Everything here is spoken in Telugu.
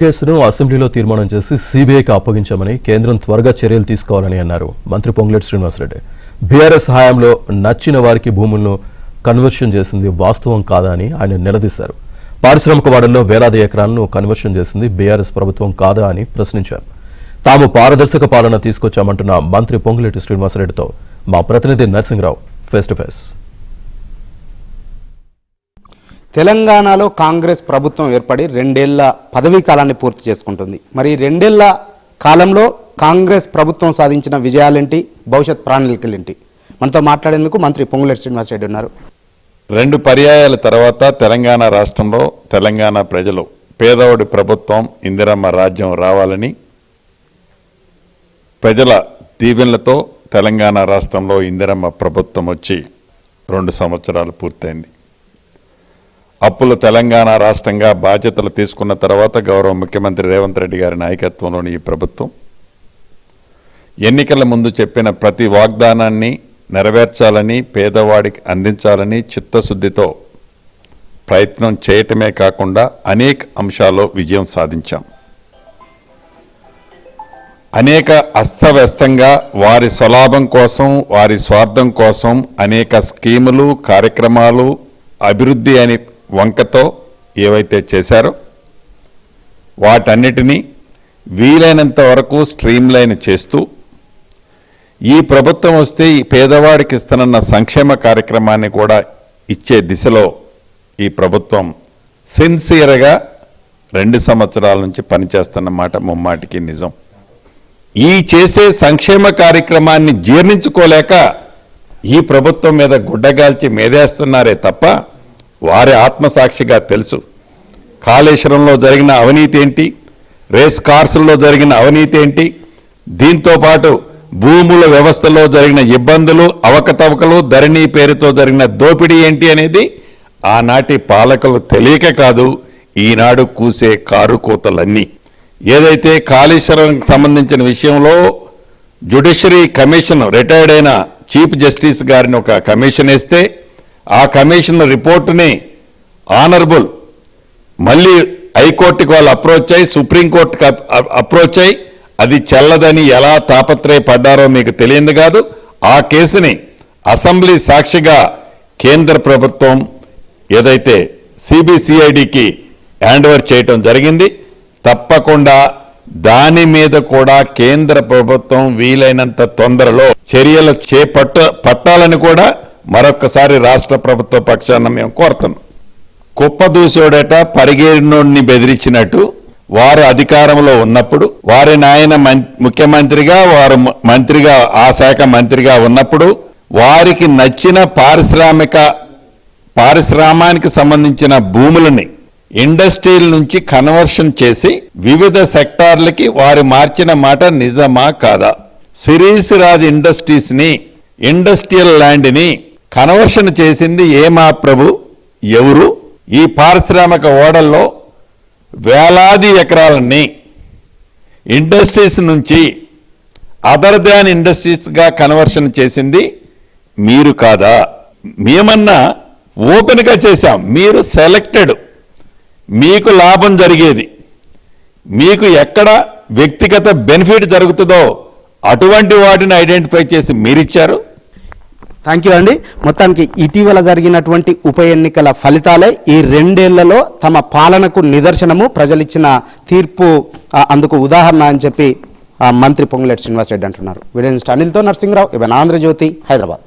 కేసును అసెంబ్లీలో తీర్మానం చేసి సీబీఐకి అప్పగించామని కేంద్రం త్వరగా చర్యలు తీసుకోవాలని అన్నారు మంత్రి పొంగులేటి శ్రీనివాసరెడ్డి. బీఆర్ఎస్ హయాంలో నచ్చిన వారికి భూములను కన్వర్షన్ చేసింది వాస్తవం కాదా అని ఆయన నిలదీశారు. పారిశ్రామిక వాడల్లో వేలాది ఎకరాలను కన్వర్షన్ చేసింది బీఆర్ఎస్ ప్రభుత్వం కాదా అని ప్రశ్నించారు. తాము పారదర్శక పాలన తీసుకొచ్చామంటున్న మంత్రి పొంగులేటి శ్రీనివాసరెడ్డితో మా ప్రతినిధి నరసింహరావు ఫేస్ టు ఫేస్. తెలంగాణలో కాంగ్రెస్ ప్రభుత్వం ఏర్పడి 2 ఏళ్ల పదవీ కాలాన్ని పూర్తి చేసుకుంటుంది. మరి 2 ఏళ్ల కాలంలో కాంగ్రెస్ ప్రభుత్వం సాధించిన విజయాలేంటి, భవిష్యత్ ప్రణాళికలేంటి? మనతో మాట్లాడేందుకు మంత్రి పొంగులేటి శ్రీనివాసరెడ్డి ఉన్నారు. 2 పర్యాయాల తర్వాత తెలంగాణ రాష్ట్రంలో తెలంగాణ ప్రజలు పేదవాడి ప్రభుత్వం ఇందిరమ్మ రాజ్యం రావాలని ప్రజల దీవెనలతో తెలంగాణ రాష్ట్రంలో ఇందిరమ్మ ప్రభుత్వం వచ్చి 2 సంవత్సరాలు పూర్తయింది. అప్పులు తెలంగాణ రాష్ట్రంగా బాధ్యతలు తీసుకున్న తర్వాత గౌరవ ముఖ్యమంత్రి రేవంత్ రెడ్డి గారి నాయకత్వంలోని ఈ ప్రభుత్వం ఎన్నికల ముందు చెప్పిన ప్రతి వాగ్దానాన్ని నెరవేర్చాలని, పేదవాడికి అందించాలని చిత్తశుద్ధితో ప్రయత్నం చేయటమే కాకుండా అనేక అంశాల్లో విజయం సాధించాం. అనేక అస్తవ్యస్తంగా వారి స్వలాభం కోసం, వారి స్వార్థం కోసం అనేక స్కీములు, కార్యక్రమాలు, అభివృద్ధి అని వంకతో ఏవైతే చేశారో వాటన్నిటినీ వీలైనంత వరకు స్ట్రీమ్లైన్ చేస్తూ ఈ ప్రభుత్వం వస్తే ఈ పేదవాడికి ఇస్తున్న సంక్షేమ కార్యక్రమాన్ని కూడా ఇచ్చే దిశలో ఈ ప్రభుత్వం సిన్సియర్గా 2 సంవత్సరాల నుంచి పనిచేస్తున్నమాట ముమ్మాటికి నిజం. ఈ చేసే సంక్షేమ కార్యక్రమాన్ని జీర్ణించుకోలేక ఈ ప్రభుత్వం మీద గుడ్డగాల్చి మేదేస్తున్నారే తప్ప వారి ఆత్మసాక్షిగా తెలుసు కాళేశ్వరంలో జరిగిన అవినీతి ఏంటి, రేస్ కార్సుల్లో జరిగిన అవినీతి ఏంటి, దీంతోపాటు భూముల వ్యవస్థలో జరిగిన ఇబ్బందులు, అవకతవకలు, ధరణి పేరుతో జరిగిన దోపిడీ ఏంటి అనేది ఆనాటి పాలకులు తెలియక కాదు, ఈనాడు కూసే కారు కూతలన్నీ. ఏదైతే కాళేశ్వరానికి సంబంధించిన విషయంలో జ్యుడిషియరీ కమిషన్ రిటైర్డ్ అయిన చీఫ్ జస్టిస్ గారిని ఒక కమిషన్ వేస్తే ఆ కమిషన్ రిపోర్టుని ఆనరబుల్ మళ్ళీ హైకోర్టుకి వాళ్ళు అప్రోచ్ అయ్యి సుప్రీంకోర్టుకి అప్రోచ్ అయ్యి అది చెల్లదని ఎలా తాపత్రయపడ్డారో మీకు తెలియదు కాదు. ఆ కేసుని అసెంబ్లీ సాక్షిగా కేంద్ర ప్రభుత్వం ఏదైతే సిబిసిఐడికి హ్యాండ్ ఓవర్ చేయటం జరిగింది. తప్పకుండా దాని మీద కూడా కేంద్ర ప్రభుత్వం వీలైనంత తొందరలో చర్యలు పట్టాలని కూడా మరొకసారి రాష్ట్ర ప్రభుత్వ పక్షాన మేము కోరుతున్నాం. కుప్పదూసోడట పరిగెడినోడిని బెదిరించినట్టు వారు అధికారంలో ఉన్నప్పుడు వారి నాయన ముఖ్యమంత్రిగా, వారు మంత్రిగా, ఆ శాఖ మంత్రిగా ఉన్నప్పుడు వారికి నచ్చిన పారిశ్రామిక సంబంధించిన భూములని ఇండస్ట్రీల నుంచి కన్వర్షన్ చేసి వివిధ సెక్టార్లకి వారు మార్చిన మాట నిజమా కాదా? సిరీస్ రాజ్ ఇండస్ట్రీస్ ని, ఇండస్ట్రియల్ ల్యాండ్ ని కన్వర్షన్ చేసింది ఏమా ప్రభు, ఎవరు? ఈ పారిశ్రామిక ఓడల్లో వేలాది ఎకరాలని ఇండస్ట్రీస్ నుంచి అదర్ దాన్ ఇండస్ట్రీస్గా కన్వర్షన్ చేసింది మీరు కాదా? మేమన్నా ఓపెన్గా చేశాం, మీరు సెలెక్టెడ్, మీకు లాభం జరిగేది, మీకు ఎక్కడ వ్యక్తిగత బెనిఫిట్ జరుగుతుందో అటువంటి వాటిని ఐడెంటిఫై చేసి మీరిచ్చారు. థ్యాంక్ యూ అండి. మొత్తానికి ఇటీవల జరిగినటువంటి ఉప ఎన్నికల ఫలితాలే ఈ 2 ఏళ్లలో తమ పాలనకు నిదర్శనము, ప్రజలిచ్చిన తీర్పు అందుకు ఉదాహరణ అని చెప్పి మంత్రి పొంగులేటి శ్రీనివాసరెడ్డి అంటున్నారు. వీడియో అనిల్తో నరసింహరావు, ఇవన్ ఆంధ్రజ్యోతి, హైదరాబాద్.